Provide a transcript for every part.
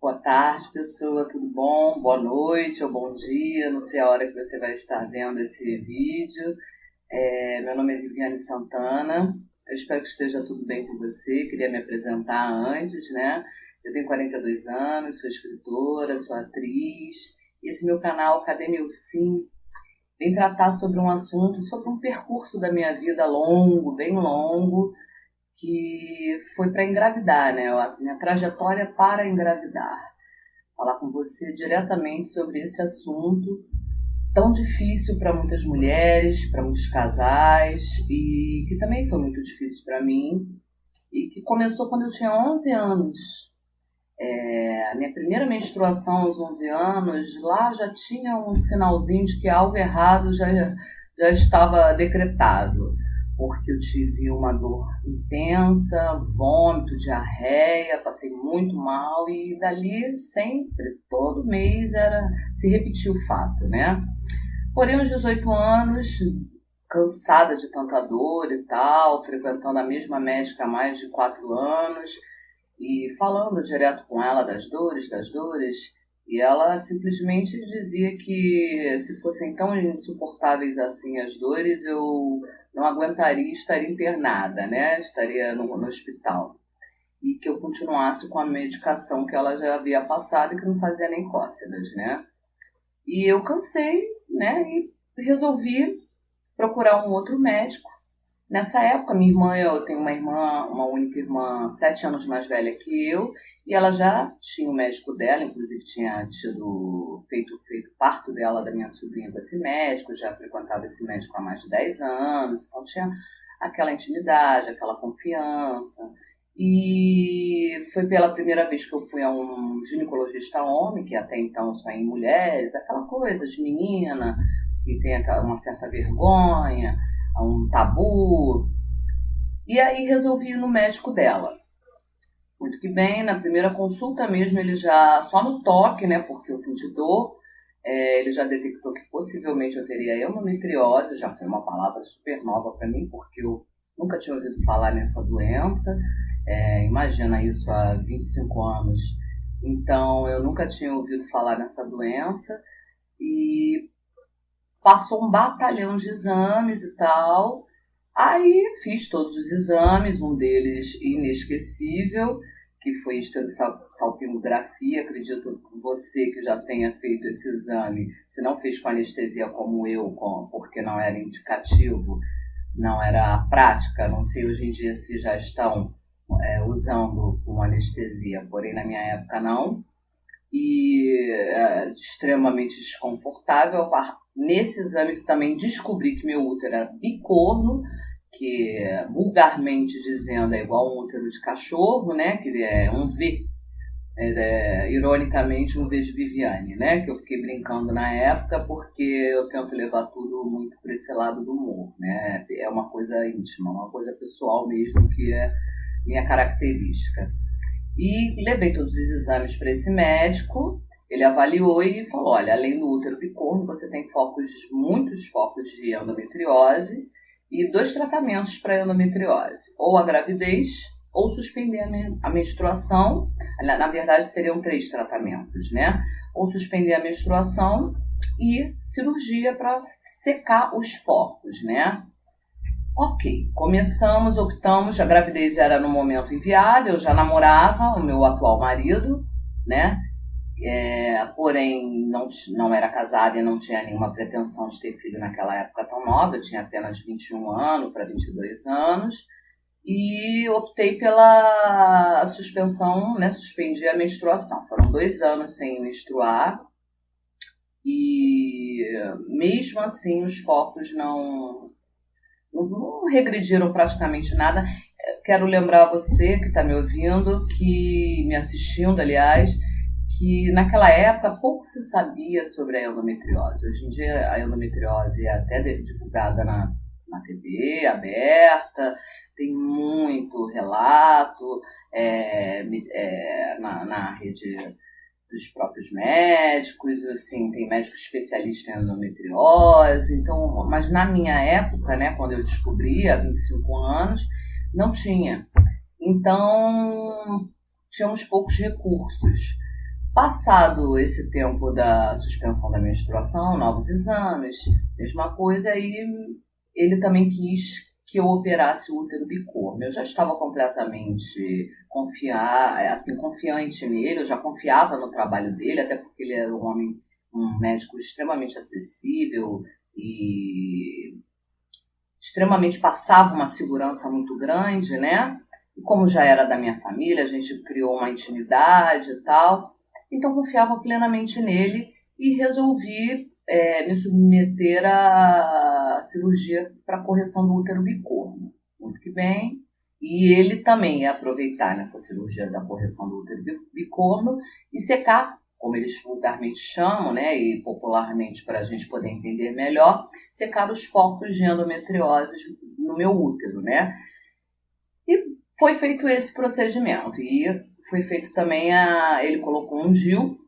Boa tarde, pessoa, tudo bom? Boa noite ou bom dia, não sei a hora que você vai estar vendo esse vídeo. Meu nome é Viviane Santana, eu espero que esteja tudo bem com você. Queria me apresentar antes, né? Eu tenho 42 anos, sou escritora, sou atriz, e esse meu canal, Cadê Meu Sim? Vem tratar sobre um assunto, sobre um percurso da minha vida longo, bem longo, que foi para engravidar, né? A minha trajetória para engravidar. Falar com você diretamente sobre esse assunto tão difícil para muitas mulheres, para muitos casais, e que também foi muito difícil para mim, e que começou quando eu tinha 11 anos. A minha primeira menstruação aos 11 anos, lá já tinha um sinalzinho de que algo errado já estava decretado, porque eu tive uma dor intensa, vômito, diarreia, passei muito mal e dali sempre, todo mês, se repetia o fato, né? Porém, aos 18 anos, cansada de tanta dor e tal, frequentando a mesma médica há mais de 4 anos e falando direto com ela das dores, e ela simplesmente dizia que se fossem tão insuportáveis assim as dores, eu não aguentaria, estaria internada, né? Estaria no hospital. E que eu continuasse com a medicação que ela já havia passado e que não fazia nem cócegas, né? E eu cansei, né? E resolvi procurar um outro médico. Nessa época, eu tenho uma única irmã, 7 anos mais velha que eu, e ela já tinha o médico dela, inclusive tinha feito parto dela, da minha sobrinha, com esse médico, já frequentava esse médico há mais de 10 anos, então tinha aquela intimidade, aquela confiança. E foi pela primeira vez que eu fui a um ginecologista homem, que até então só em mulheres, aquela coisa de menina, que tem uma certa vergonha, um tabu. E aí resolvi ir no médico dela. Muito que bem, na primeira consulta mesmo, ele já, só no toque, né, porque eu senti dor, ele já detectou que possivelmente eu teria endometriose, já foi uma palavra super nova para mim, porque eu nunca tinha ouvido falar nessa doença. Imagina isso há 25 anos. Então, eu nunca tinha ouvido falar nessa doença e passou um batalhão de exames e tal. Aí fiz todos os exames, um deles inesquecível, que foi esterossalpingografia. Acredito que você que já tenha feito esse exame, se não fez com anestesia como eu, porque não era indicativo, não era prática, não sei hoje em dia se já estão usando com anestesia, porém na minha época não, e extremamente desconfortável. Nesse exame que também descobri que meu útero era bicorno, que vulgarmente dizendo é igual um útero de cachorro, né? Que é um V, ironicamente um V de Viviane, né? Que eu fiquei brincando na época porque eu tento levar tudo muito para esse lado do humor, né? É uma coisa íntima, uma coisa pessoal mesmo, que é minha característica. E levei todos os exames para esse médico. Ele avaliou e falou: olha, além do útero bicorno, você tem muitos focos de endometriose e 2 tratamentos para endometriose: ou a gravidez, ou suspender a menstruação. Na verdade, seriam 3 tratamentos, né? Ou suspender a menstruação e cirurgia para secar os focos, né? Ok, optamos, a gravidez era no momento inviável, eu já namorava o meu atual marido, né? Porém, não era casada e não tinha nenhuma pretensão de ter filho naquela época tão nova. Eu tinha apenas 21 anos para 22 anos. E optei pela suspensão, né? Suspendi a menstruação. Foram 2 anos sem menstruar. E mesmo assim, os focos não regrediram praticamente nada. Quero lembrar você que está me ouvindo, que me assistindo, aliás, que naquela época pouco se sabia sobre a endometriose. Hoje em dia a endometriose é até divulgada na TV aberta, tem muito relato na rede dos próprios médicos, assim, tem médico especialista em endometriose. Então, mas na minha época, né, quando eu descobri, há 25 anos, não tinha. Então, tínhamos poucos recursos. Passado esse tempo da suspensão da menstruação, novos exames, mesma coisa, e ele também quis que eu operasse o útero bicórneo. Eu já estava completamente confiante nele, eu já confiava no trabalho dele, até porque ele era um médico extremamente acessível e extremamente passava uma segurança muito grande, né? E como já era da minha família, a gente criou uma intimidade e tal, então confiava plenamente nele e resolvi me submeter à cirurgia para correção do útero bicórneo. Muito que bem. E ele também ia aproveitar nessa cirurgia da correção do útero bicórneo e secar, como eles vulgarmente chamam, né, e popularmente para a gente poder entender melhor, secar os focos de endometriose no meu útero, né? E foi feito esse procedimento. E foi feito também ele colocou um DIU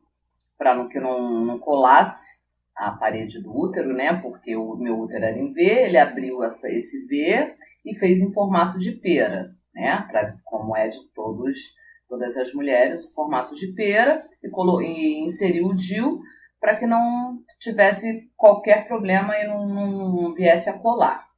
para que não colasse a parede do útero, né? Porque o meu útero era em V, ele abriu esse V e fez em formato de pera, né? Como é de todas as mulheres, o formato de pera, e inseriu o DIU para que não tivesse qualquer problema e não viesse a colar.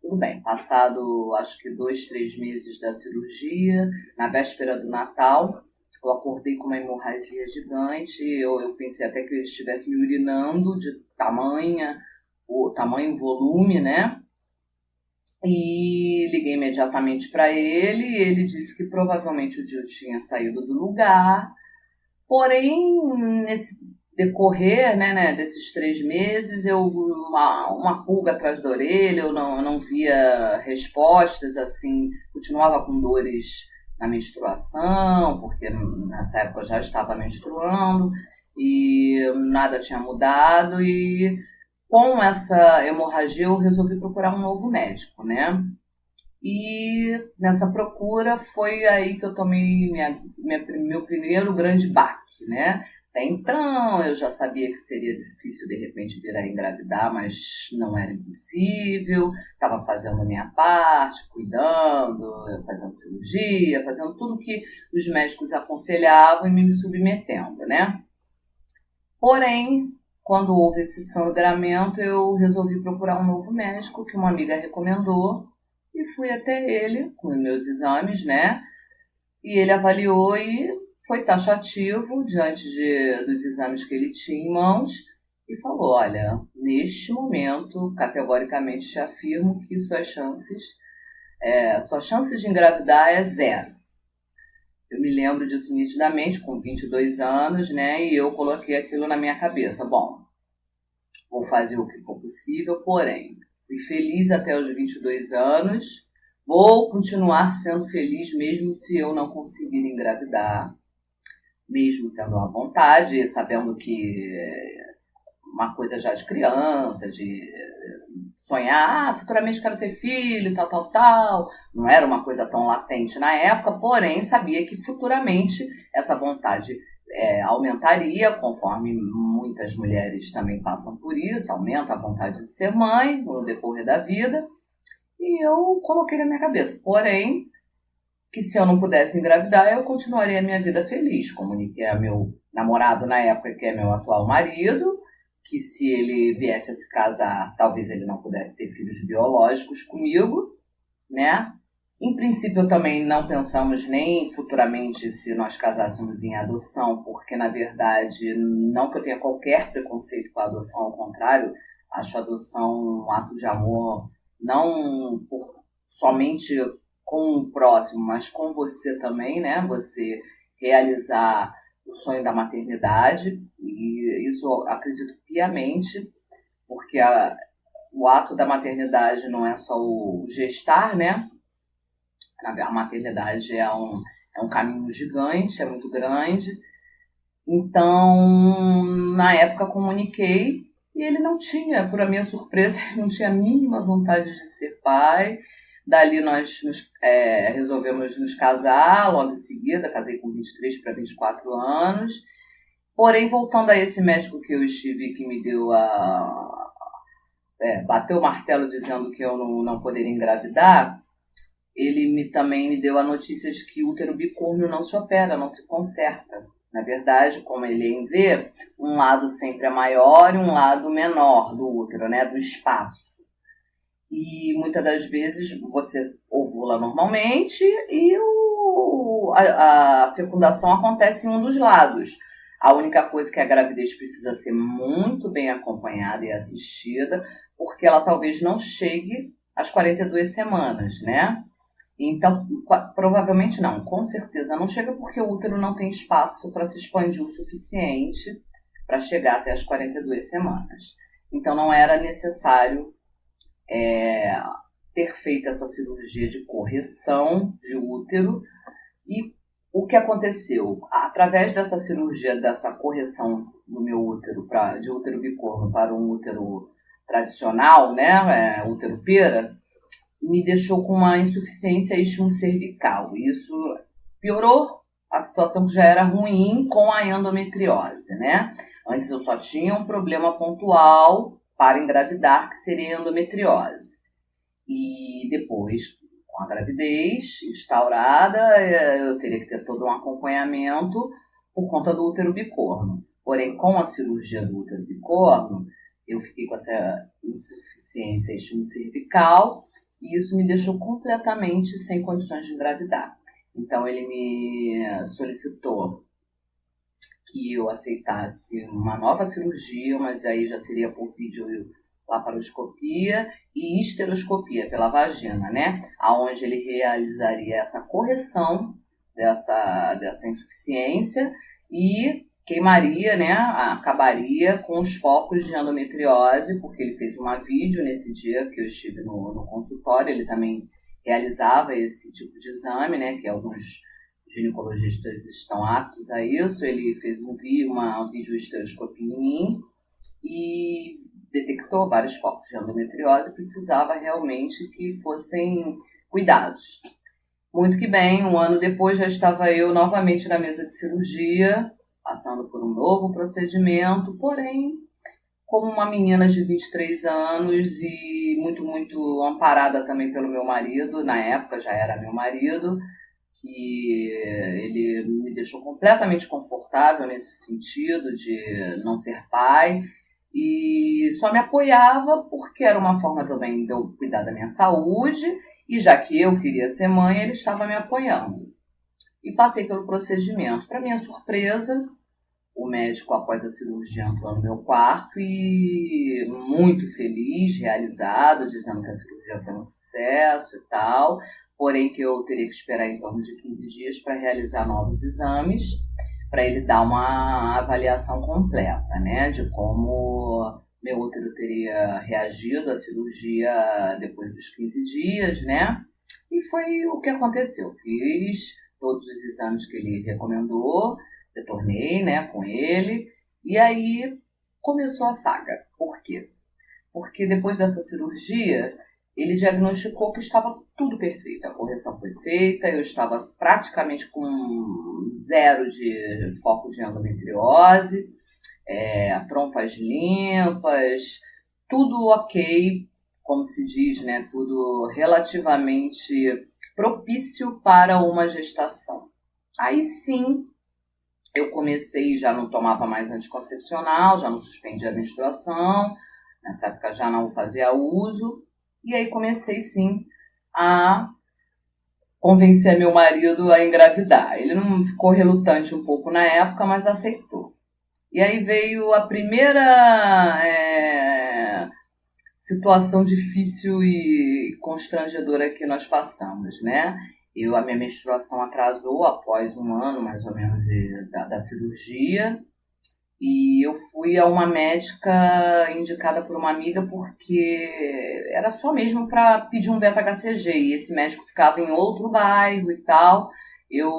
Tudo bem, passado acho que 2, 3 meses da cirurgia, na véspera do Natal, eu acordei com uma hemorragia gigante, eu pensei até que eu estivesse me urinando de tamanho volume, né? E liguei imediatamente para ele, e ele disse que provavelmente o DIU tinha saído do lugar, porém, nesse decorrer, né, desses 3 meses, uma pulga atrás da orelha, eu não via respostas, assim, continuava com dores na menstruação, porque nessa época eu já estava menstruando, e nada tinha mudado, e com essa hemorragia eu resolvi procurar um novo médico, né? E nessa procura foi aí que eu tomei meu primeiro grande baque, né? Até então eu já sabia que seria difícil de repente vir a engravidar, mas não era impossível. Estava fazendo a minha parte, cuidando, fazendo cirurgia, fazendo tudo que os médicos aconselhavam e me submetendo, né? Porém, quando houve esse sangramento, eu resolvi procurar um novo médico que uma amiga recomendou e fui até ele com os meus exames, né? E ele avaliou e foi taxativo diante dos exames que ele tinha em mãos e falou: olha, neste momento, categoricamente te afirmo que suas chances de engravidar é zero. Eu me lembro disso nitidamente, com 22 anos, né? E eu coloquei aquilo na minha cabeça. Bom, vou fazer o que for possível, porém, fui feliz até os 22 anos, vou continuar sendo feliz mesmo se eu não conseguir engravidar, mesmo tendo uma vontade, sabendo que uma coisa já de criança, de sonhar, futuramente quero ter filho, tal. Não era uma coisa tão latente na época, porém sabia que futuramente essa vontade aumentaria, conforme muitas mulheres também passam por isso, aumenta a vontade de ser mãe no decorrer da vida. E eu coloquei na minha cabeça, porém, que se eu não pudesse engravidar, eu continuaria a minha vida feliz. Comuniquei a meu namorado na época, que é meu atual marido, que se ele viesse a se casar, talvez ele não pudesse ter filhos biológicos comigo, né? Em princípio, também não pensamos nem futuramente se nós casássemos em adoção, porque, na verdade, não que eu tenha qualquer preconceito com a adoção, ao contrário, acho a adoção um ato de amor, não somente com o próximo, mas com você também, né? Você realizar o sonho da maternidade, e isso eu acredito piamente, porque o ato da maternidade não é só o gestar, né? A maternidade é um caminho gigante, é muito grande. Então, na época, comuniquei e ele não tinha, por a minha surpresa, não tinha a mínima vontade de ser pai. Dali nós resolvemos nos casar, logo em seguida, casei com 23 para 24 anos. Porém, voltando a esse médico que eu estive, que me deu bateu o martelo dizendo que eu não poderia engravidar, ele também me deu a notícia de que o útero bicórneo não se opera, não se conserta. Na verdade, como ele é em V, um lado sempre é maior e um lado menor do útero, né, do espaço. E muitas das vezes você ovula normalmente e a fecundação acontece em um dos lados. A única coisa que a gravidez precisa ser muito bem acompanhada e assistida, porque ela talvez não chegue às 42 semanas, né? Então, provavelmente não, com certeza não chega, porque o útero não tem espaço para se expandir o suficiente para chegar até as 42 semanas. Então, não era necessário ter feito essa cirurgia de correção de útero. E o que aconteceu? Através dessa cirurgia, dessa correção do meu útero, de útero bicorno para um útero tradicional, né, útero pera, me deixou com uma insuficiência cervical. Isso piorou a situação que já era ruim com a endometriose, né? Antes eu só tinha um problema pontual para engravidar, que seria a endometriose. E depois, com a gravidez instaurada, eu teria que ter todo um acompanhamento por conta do útero bicorno. Porém, com a cirurgia do útero bicorno, eu fiquei com essa insuficiência cervical e isso me deixou completamente sem condições de engravidar. Então, ele me solicitou que eu aceitasse uma nova cirurgia, mas aí já seria por videolaparoscopia e histeroscopia pela vagina, né? Aonde ele realizaria essa correção dessa insuficiência e queimaria, né? Acabaria com os focos de endometriose, porque ele fez uma vídeo nesse dia que eu estive no consultório. Ele também realizava esse tipo de exame, né? Que alguns ginecologistas estão aptos a isso. Ele fez uma videohisteroscopia em mim e detectou vários focos de endometriose e precisava realmente que fossem cuidados. Muito que bem, um ano depois já estava eu novamente na mesa de cirurgia, passando por um novo procedimento, porém, como uma menina de 23 anos e muito, muito amparada também pelo meu marido, na época já era meu marido, que ele me deixou completamente confortável nesse sentido de não ser pai, e só me apoiava porque era uma forma também de eu cuidar da minha saúde, e já que eu queria ser mãe, ele estava me apoiando. E passei pelo procedimento. Para minha surpresa, o médico, após a cirurgia, entrou no meu quarto e muito feliz, realizado, dizendo que a cirurgia foi um sucesso e tal, porém que eu teria que esperar em torno de 15 dias para realizar novos exames, para ele dar uma avaliação completa, né, de como meu útero teria reagido à cirurgia depois dos 15 dias, né, e foi o que aconteceu. Fiz todos os exames que ele recomendou, retornei, né, com ele, e aí começou a saga. Por quê? Porque depois dessa cirurgia, ele diagnosticou que estava tudo perfeito. A correção foi feita, eu estava praticamente com 0 de foco de endometriose, trompas limpas, tudo ok, como se diz, né, tudo relativamente propício para uma gestação. Aí sim, eu comecei, já não tomava mais anticoncepcional, já não suspendia a menstruação, nessa época já não fazia uso, e aí comecei sim a convencer meu marido a engravidar. Ele não ficou relutante um pouco na época, mas aceitou. E aí veio a primeira situação difícil e constrangedora que nós passamos, né? A minha menstruação atrasou após um ano, mais ou menos, da cirurgia. E eu fui a uma médica indicada por uma amiga porque era só mesmo para pedir um beta-HCG. E esse médico ficava em outro bairro e tal. Eu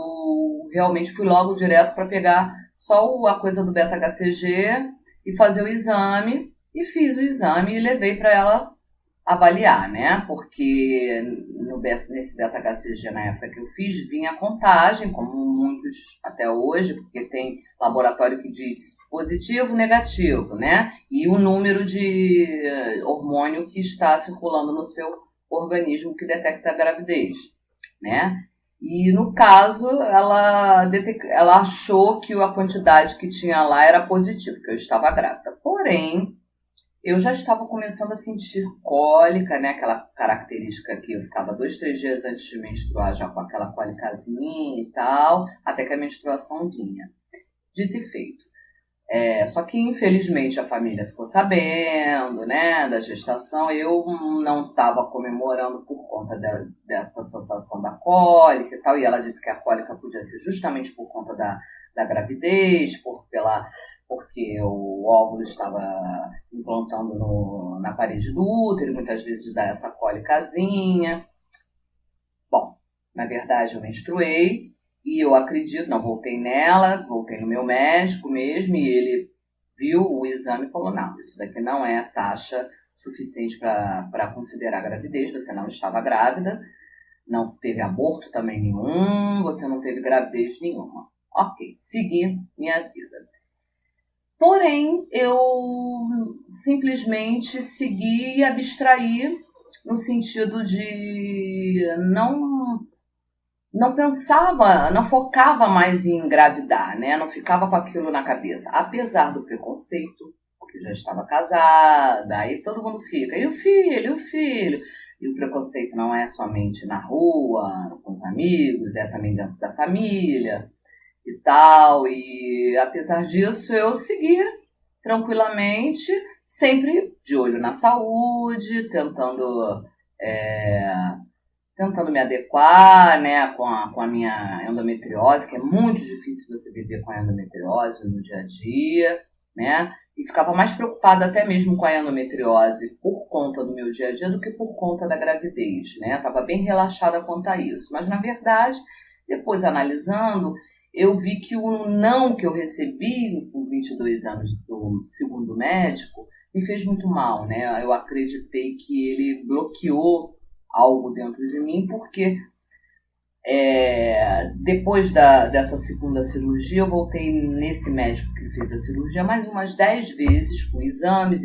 realmente fui logo direto para pegar só a coisa do beta-HCG e fazer o exame. E fiz o exame e levei para ela avaliar, né? Porque nesse beta-HCG, na época que eu fiz, vinha a contagem, como muitos até hoje, porque tem laboratório que diz positivo, negativo, né? E o número de hormônio que está circulando no seu organismo que detecta a gravidez, né? E no caso, ela achou que a quantidade que tinha lá era positiva, que eu estava grávida. Porém, eu já estava começando a sentir cólica, né? Aquela característica que eu ficava 2, 3 dias antes de menstruar já com aquela cólicazinha e tal, até que a menstruação vinha. Dito e feito. Só que infelizmente a família ficou sabendo, né, da gestação. Eu não estava comemorando por conta dessa sensação da cólica e tal. E ela disse que a cólica podia ser justamente por conta da gravidez, porque o óvulo estava implantando na parede do útero, e muitas vezes dá essa cólicazinha. Bom, na verdade eu menstruei e eu acredito, não voltei nela, voltei no meu médico mesmo e ele viu o exame e falou, não, isso daqui não é taxa suficiente para considerar gravidez, você não estava grávida, não teve aborto também nenhum, você não teve gravidez nenhuma. Ok, segui minha vida. Porém, eu simplesmente segui e abstraí no sentido de não pensava, não focava mais em engravidar, né? Não ficava com aquilo na cabeça. Apesar do preconceito, porque já estava casada, aí todo mundo fica, e o filho, e o filho? E o preconceito não é somente na rua, com os amigos, é também dentro da família e tal. E apesar disso, eu seguia tranquilamente, sempre de olho na saúde, tentando me adequar, né, com a minha endometriose, que é muito difícil você viver com a endometriose no dia a dia, né, e ficava mais preocupada até mesmo com a endometriose por conta do meu dia a dia do que por conta da gravidez, né, estava bem relaxada quanto a isso, mas na verdade, depois analisando, eu vi que o não que eu recebi com 22 anos do segundo médico me fez muito mal, né, eu acreditei que ele bloqueou algo dentro de mim, porque depois dessa segunda cirurgia, eu voltei nesse médico que fez a cirurgia mais umas 10 vezes, com exames,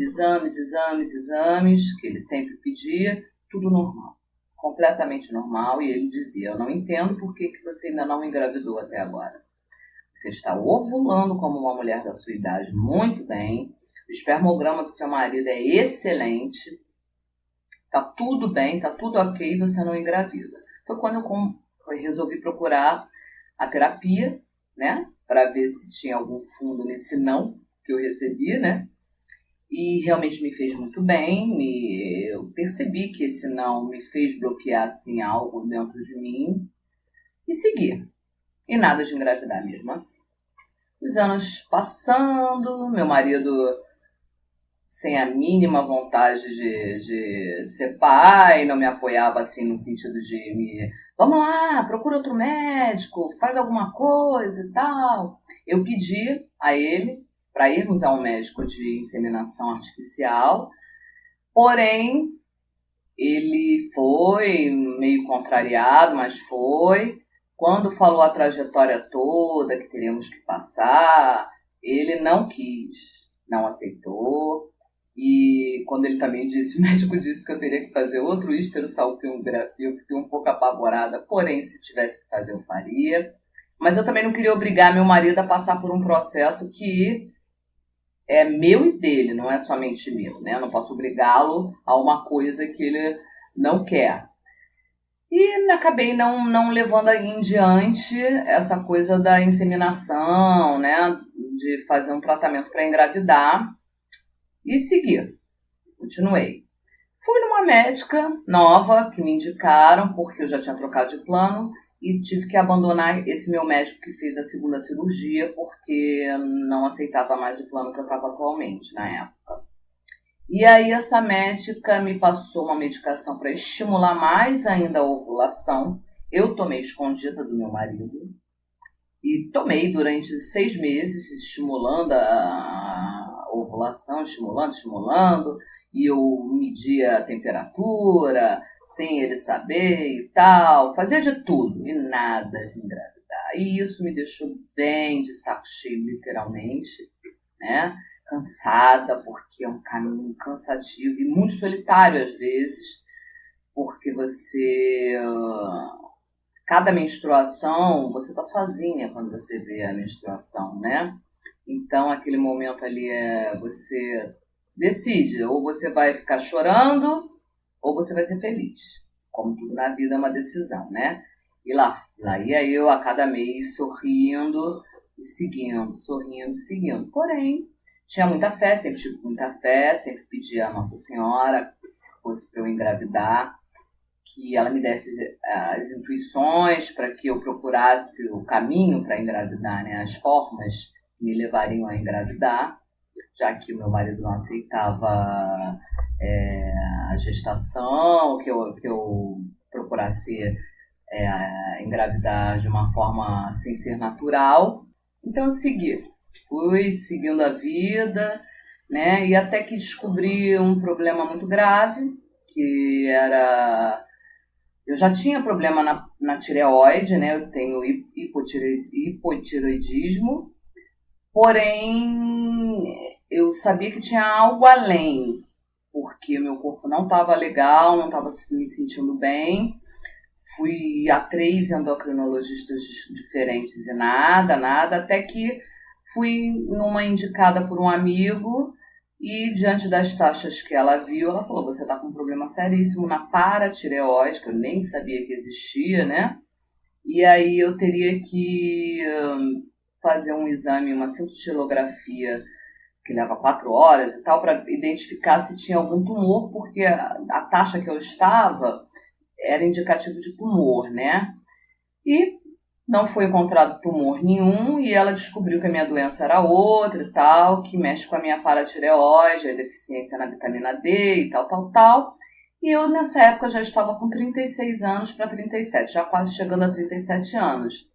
que ele sempre pedia, tudo normal, completamente normal, e ele dizia, eu não entendo por que você ainda não engravidou até agora. Você está ovulando como uma mulher da sua idade muito bem, o espermograma do seu marido é excelente, tá tudo bem, tá tudo ok, você não engravida. Foi quando eu resolvi procurar a terapia, né, para ver se tinha algum fundo nesse não que eu recebi, né, e realmente me fez muito bem, eu percebi que esse não me fez bloquear, assim, algo dentro de mim, e segui. E nada de engravidar mesmo assim. Os anos passando, meu marido sem a mínima vontade de ser pai, não me apoiava assim no sentido de vamos lá, procura outro médico, faz alguma coisa e tal. Eu pedi a ele para irmos a um médico de inseminação artificial, porém ele foi meio contrariado, mas foi. Quando falou a trajetória toda que teríamos que passar, ele não quis, não aceitou. E quando ele também disse, o médico disse que eu teria que fazer outro histerosalpingografia, eu fiquei um pouco apavorada, porém, se tivesse que fazer, eu faria. Mas eu também não queria obrigar meu marido a passar por um processo que é meu e dele, não é somente meu, né? Eu não posso obrigá-lo a uma coisa que ele não quer. E acabei não levando em diante essa coisa da inseminação, né? De fazer um tratamento para engravidar. E segui, continuei. Fui numa médica nova que me indicaram, porque eu já tinha trocado de plano, e tive que abandonar esse meu médico que fez a segunda cirurgia, porque não aceitava mais o plano que eu estava atualmente, na época. E aí essa médica me passou uma medicação para estimular mais ainda a ovulação. Eu tomei escondida do meu marido, e tomei durante 6 meses, estimulando a ovulação, estimulando, e eu media a temperatura, sem ele saber e tal, fazia de tudo, e nada de engravidar. E isso me deixou bem de saco cheio, literalmente, né? Cansada, porque é um caminho cansativo e muito solitário às vezes, porque você cada menstruação, você está sozinha quando você vê a menstruação, né? Então, aquele momento ali você decide, ou você vai ficar chorando, ou você vai ser feliz. Como tudo na vida é uma decisão, né? E lá ia eu a cada mês sorrindo e seguindo, sorrindo e seguindo. Porém, tinha muita fé, sempre tive muita fé, sempre pedi a Nossa Senhora, se fosse para eu engravidar, que ela me desse as intuições para que eu procurasse o caminho para engravidar, né? As formas que me levariam a engravidar, já que o meu marido não aceitava a gestação, que eu procurasse engravidar de uma forma sem ser natural. Então eu fui seguindo a vida, né? E até que descobri um problema muito grave, que era... Eu já tinha problema na tireoide, né? Eu tenho hipotireoidismo, porém eu sabia que tinha algo além, porque meu corpo não estava legal, não estava me sentindo bem. Fui a 3 endocrinologistas diferentes e nada, até que fui numa indicada por um amigo e diante das taxas que ela viu, ela falou, você está com um problema seríssimo na paratireoide, que eu nem sabia que existia, né? E aí eu teria que fazer um exame, uma cintilografia, que leva 4 horas e tal, para identificar se tinha algum tumor, porque a taxa que eu estava era indicativo de tumor, né? E não foi encontrado tumor nenhum, e ela descobriu que a minha doença era outra e tal, que mexe com a minha paratireoide, a deficiência na vitamina D e tal. E eu, nessa época, já estava com 36 anos para 37, já quase chegando a 37 anos.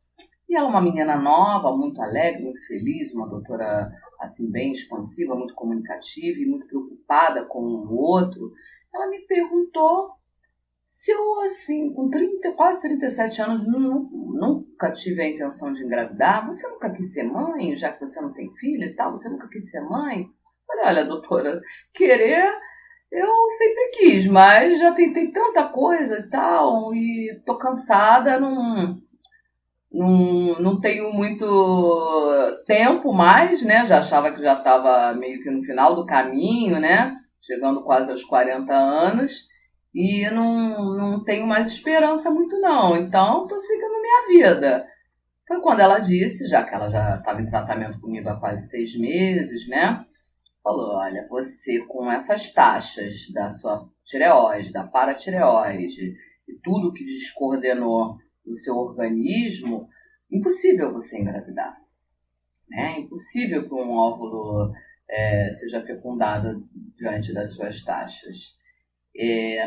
E ela é uma menina nova, muito alegre, muito feliz, uma doutora assim, bem expansiva, muito comunicativa e muito preocupada com o outro. Ela me perguntou se eu, assim, com quase 37 anos, nunca tive a intenção de engravidar. Você nunca quis ser mãe, já que você não tem filho e tal? Você nunca quis ser mãe? Falei, olha, doutora, querer eu sempre quis, mas já tentei tanta coisa e tal, e tô cansada, não tenho muito tempo mais, né? Já achava que já estava meio que no final do caminho, né? Chegando quase aos 40 anos. E não tenho mais esperança muito não, então estou seguindo minha vida. Foi quando ela disse, já que ela já estava em tratamento comigo há quase 6 meses, né? Falou, olha, você com essas taxas da sua tireoide, da paratireoide e tudo que descoordenou no seu organismo, impossível você engravidar, né? Impossível que um óvulo seja fecundado diante das suas taxas.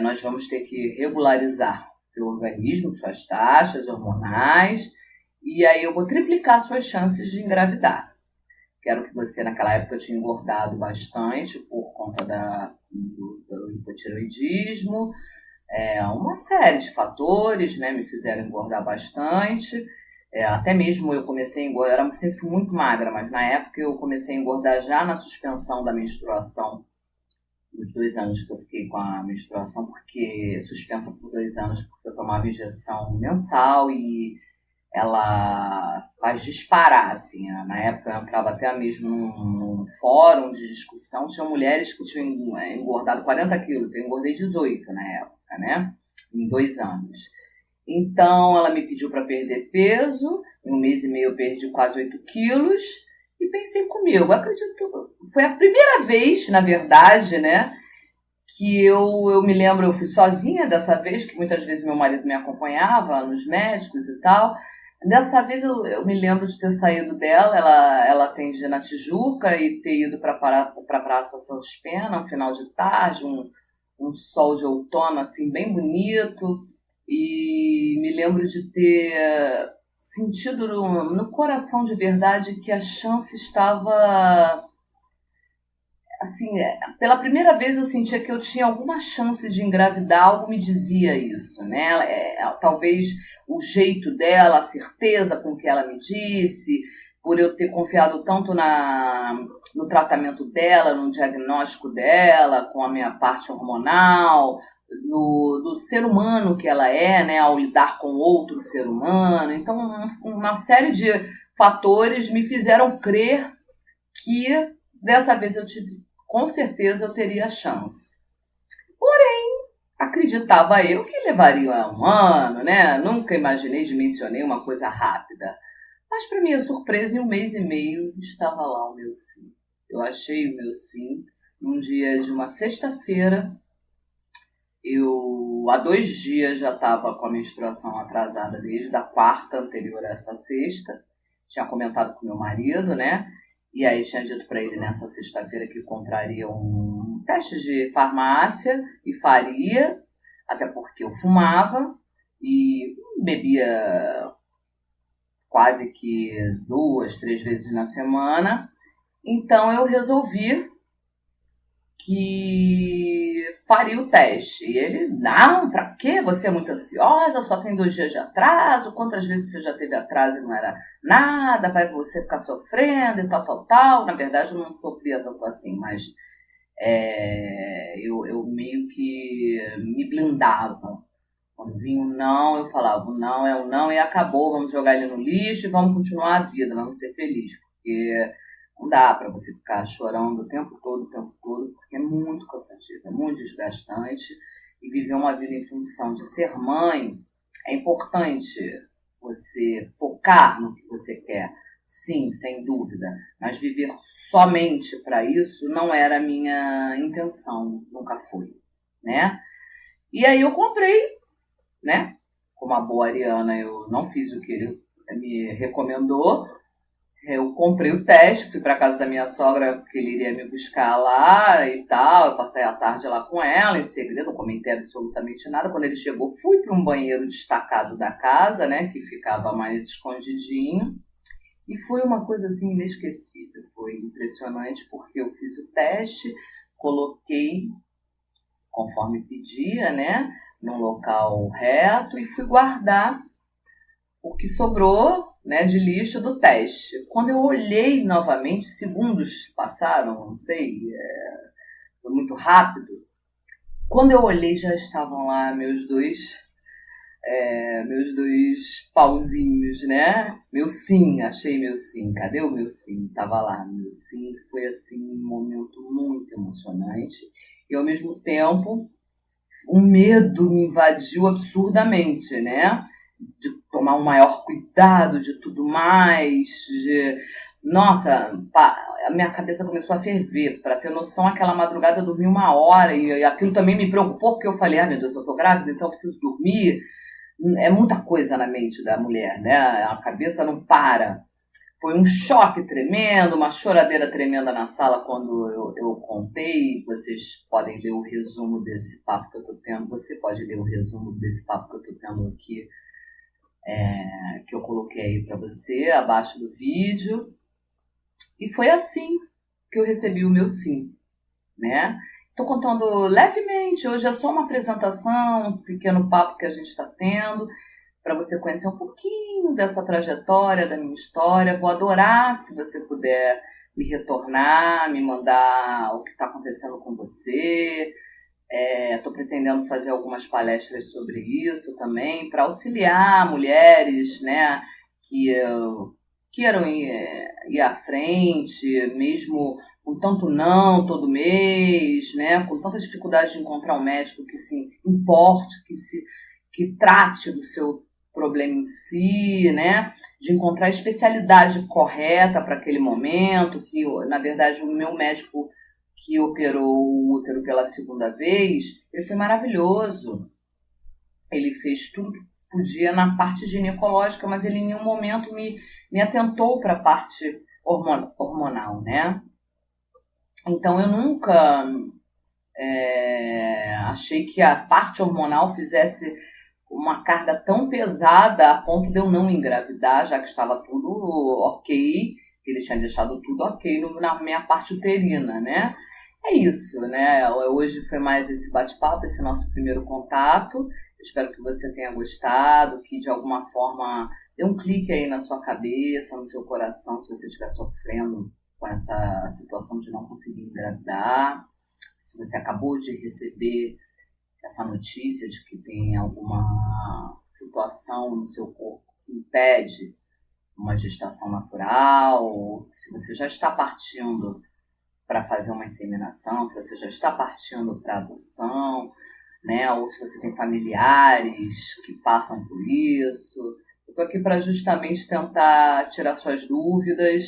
Nós vamos ter que regularizar o seu organismo, suas taxas hormonais, e aí eu vou triplicar suas chances de engravidar. Quero que você, naquela época, tinha engordado bastante por conta do hipotireoidismo, uma série de fatores, né, me fizeram engordar bastante. Até mesmo eu comecei a engordar, eu sempre fui muito magra, mas na época eu comecei a engordar já na suspensão da menstruação, os 2 anos que eu fiquei com a menstruação, porque suspensa por 2 anos, porque eu tomava injeção mensal e ela faz disparar, assim. Na época eu entrava até mesmo num fórum de discussão, tinha mulheres que tinham engordado 40 quilos, eu engordei 18 na época, né? Em 2 anos. Então ela me pediu para perder peso, em 1 mês e meio eu perdi quase 8 quilos, e pensei comigo, acredito, foi a primeira vez, na verdade, né, que eu me lembro, eu fui sozinha dessa vez, que muitas vezes meu marido me acompanhava nos médicos e tal. Dessa vez eu me lembro de ter saído dela, ela atendia na Tijuca, e ter ido para a Praça Santos Pena, no final de tarde, um sol de outono assim bem bonito, e me lembro de ter sentido no coração de verdade que a chance estava, assim, pela primeira vez eu sentia que eu tinha alguma chance de engravidar, algo me dizia isso, né? Talvez o jeito dela, a certeza com que ela me disse, por eu ter confiado tanto no tratamento dela, no diagnóstico dela, com a minha parte hormonal, do ser humano que ela é, né, ao lidar com outro ser humano. Então, uma série de fatores me fizeram crer que dessa vez com certeza eu teria chance. Porém, acreditava eu que levaria um ano, né? Nunca dimensionei uma coisa rápida. Mas, para minha surpresa, em 1 mês e meio estava lá o meu sim. Eu achei o meu sim num dia de uma sexta-feira. Eu, há 2 dias, já estava com a menstruação atrasada desde a quarta anterior a essa sexta. Tinha comentado com meu marido, né? E aí tinha dito para ele nessa sexta-feira que compraria um teste de farmácia e faria, até porque eu fumava e bebia quase que 2, 3 vezes na semana. Então eu resolvi que faria o teste. E ele, não, pra quê? Você é muito ansiosa, só tem 2 dias de atraso, quantas vezes você já teve atraso e não era nada, vai você ficar sofrendo e tal. Na verdade, eu não sofria tanto assim, mas eu meio que me blindava. Quando vinha um não, eu falava, o não é um não e acabou, vamos jogar ele no lixo e vamos continuar a vida, vamos ser felizes, porque não dá para você ficar chorando o tempo todo, porque é muito cansativo, é muito desgastante. E viver uma vida em função de ser mãe, é importante você focar no que você quer, sim, sem dúvida. Mas viver somente para isso não era a minha intenção, nunca foi, né? E aí eu comprei, né? Como a boa ariana, eu não fiz o que ele me recomendou. Eu comprei o teste, fui para casa da minha sogra, porque ele iria me buscar lá e tal. Eu passei a tarde lá com ela, em segredo, não comentei absolutamente nada. Quando ele chegou, fui para um banheiro destacado da casa, né, que ficava mais escondidinho. E foi uma coisa assim inesquecível. Foi impressionante, porque eu fiz o teste, coloquei conforme pedia, né, num local reto e fui guardar o que sobrou, né, de lixo do teste. Quando eu olhei novamente, segundos passaram, não sei, foi muito rápido. Quando eu olhei, já estavam lá meus dois pauzinhos, né? Meu sim, achei meu sim. Cadê o meu sim? Tava lá, meu sim. Foi assim um momento muito emocionante e ao mesmo tempo um medo me invadiu absurdamente, né? De tomar um maior cuidado de tudo mais, Nossa, a minha cabeça começou a ferver. Para ter noção, aquela madrugada eu dormi 1 hora e aquilo também me preocupou, porque eu falei, meu Deus, eu tô grávida, então eu preciso dormir. É muita coisa na mente da mulher, né? A cabeça não para. Foi um choque tremendo, uma choradeira tremenda na sala quando eu contei. Vocês podem ler o resumo desse papo que eu tô tendo. Você pode ler o resumo desse papo que eu tô tendo aqui, que eu coloquei aí para você, abaixo do vídeo. E foi assim que eu recebi o meu sim, né? Estou contando levemente, hoje é só uma apresentação, um pequeno papo que a gente está tendo, para você conhecer um pouquinho dessa trajetória, da minha história. Vou adorar se você puder me retornar, me mandar o que está acontecendo com você. Estou pretendendo fazer algumas palestras sobre isso também, para auxiliar mulheres, né, que queiram ir à frente, mesmo com tanto não todo mês, né, com tanta dificuldade de encontrar um médico que se importe, que trate do seu problema em si, né, de encontrar a especialidade correta para aquele momento, que na verdade o meu médico que operou o útero pela segunda vez, ele foi maravilhoso. Ele fez tudo que podia na parte ginecológica, mas ele em nenhum momento me atentou para a parte hormonal, né? Então eu nunca achei que a parte hormonal fizesse uma carga tão pesada a ponto de eu não engravidar, já que estava tudo ok, ele tinha deixado tudo ok na minha parte uterina, né? É isso, né? Hoje foi mais esse bate-papo, esse nosso primeiro contato. Espero que você tenha gostado, que de alguma forma dê um clique aí na sua cabeça, no seu coração, se você estiver sofrendo com essa situação de não conseguir engravidar, se você acabou de receber essa notícia de que tem alguma situação no seu corpo que impede uma gestação natural, ou se você já está partindo para fazer uma inseminação, se você já está partindo para adoção, né? Ou se você tem familiares que passam por isso. Eu estou aqui para justamente tentar tirar suas dúvidas,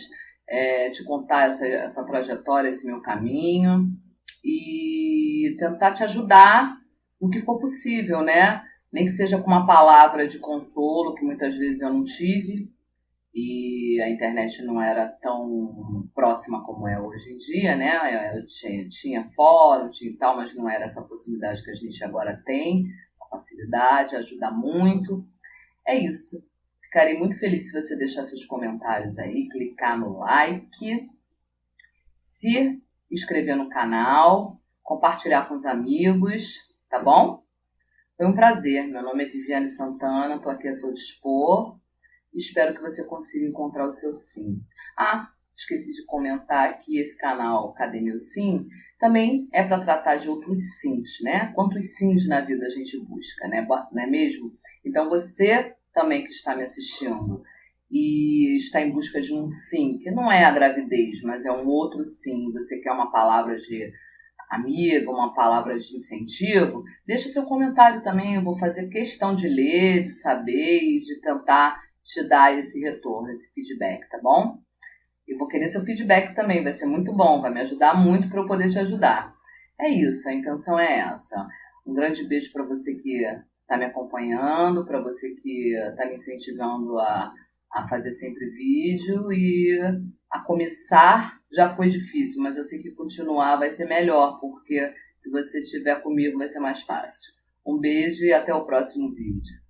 te contar essa trajetória, esse meu caminho e tentar te ajudar no que for possível, né? Nem que seja com uma palavra de consolo, que muitas vezes eu não tive, e a internet não era tão próxima como é hoje em dia, né? Eu tinha fórum, tinha tal, mas não era essa proximidade que a gente agora tem, essa facilidade, ajuda muito. É isso. Ficarei muito feliz se você deixar seus comentários aí, clicar no like, se inscrever no canal, compartilhar com os amigos, tá bom? Foi um prazer. Meu nome é Viviane Santana, estou aqui a seu dispor. Espero que você consiga encontrar o seu sim. Esqueci de comentar que esse canal Cadê Meu Sim? Também é para tratar de outros sims, né? Quantos sims na vida a gente busca, né? Não é mesmo? Então você também que está me assistindo e está em busca de um sim, que não é a gravidez, mas é um outro sim, você quer uma palavra de amiga, uma palavra de incentivo, deixa seu comentário também, eu vou fazer questão de ler, de saber e de tentar te dar esse retorno, esse feedback, tá bom? Eu vou querer seu feedback também, vai ser muito bom, vai me ajudar muito para eu poder te ajudar. É isso, a intenção é essa. Um grande beijo para você que está me acompanhando, para você que está me incentivando a fazer sempre vídeo, e a começar já foi difícil, mas eu sei que continuar vai ser melhor, porque se você estiver comigo vai ser mais fácil. Um beijo e até o próximo vídeo.